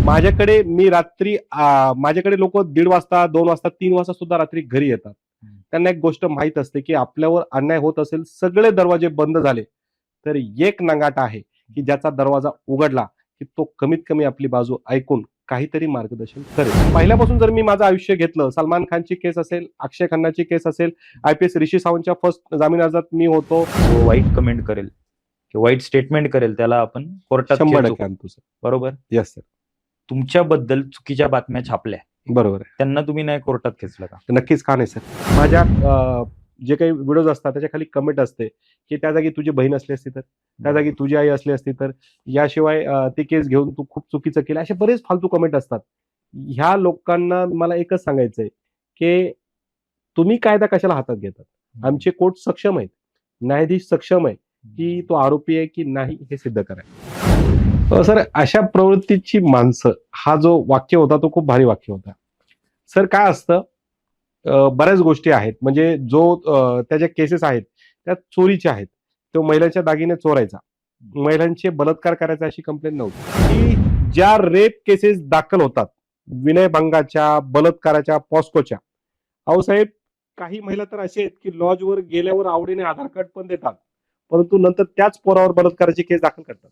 माझ्याकडे मी रात्री माझ्याकडे लोक 1:30 वाजता 2 वाजता 3 वाजता सुद्धा रात्री घरी येतात. त्यांना एक गोष्ट माहित असते की आपल्यावर अन्याय होत असेल, सगळे दरवाजे बंद झाले, तर एक नंगाटा आहे की ज्याचा दरवाजा उघडला की तो कमीत कमी आपली बाजू ऐकून काहीतरी मार्गदर्शन करेल. पहिल्यापासून जर मी माझं आयुष्य घेतलं, सलमान खानची केस असेल, अक्षय खन्नाची केस असेल, IPS ऋषी सावंतच्या फर्स्ट जामीन अर्जात मी होतो. जो वाईट कमेंट करेल किंवा वाईट स्टेटमेंट करेल त्याला आपण कोर्टात 100% आणतो सर. बरोबर. Yes sir. तुमच्याबद्दल चुकीच्या बातम्या छापल्या, बरोबर आहे. त्यांना तुम्ही नाही कोर्टात खेचलं का? नक्कीच का नाही सर. माझ्या जे काही व्हिडिओज असतात त्याच्या खाली कमेंट असते की त्या जागी तुझी बहीण असली असती तर, त्या जागी तुझी आई असली असती तर, याशिवाय ती केस घेऊन तू खूप चुकीचं केलं, असे बरेच फालतू कमेंट असतात. ह्या लोकांना मला एकच सांगायचंय की तुम्ही कायदा कशाला हातात घेतात. आमचे कोर्ट सक्षम आहेत, न्यायाधीश सक्षम आहे की तो आरोपी आहे की नाही हे सिद्ध करायचं. सर अशा प्रवृत्तीची माणसं, हा जो वाक्य होता तो खूप भारी वाक्य होता. सर काय असतं, बऱ्याच गोष्टी आहेत म्हणजे जो त्या ज्या केसेस आहेत त्या चोरीच्या आहेत. तो महिलांच्या दागिने चोरायचा, महिलांचे बलात्कार करायचा अशी कंप्लेंट नव्हती. की ज्या रेप केसेस दाखल होतात, विनयभंगाच्या, बलात्काराच्या, पॉस्कोच्या, अहो साहेब काही महिला तर असे आहेत की लॉजवर गेल्यावर आवडीने आधार कार्ड पण देतात, परंतु नंतर त्याच पोरावर बलात्काराची केस दाखल करतात.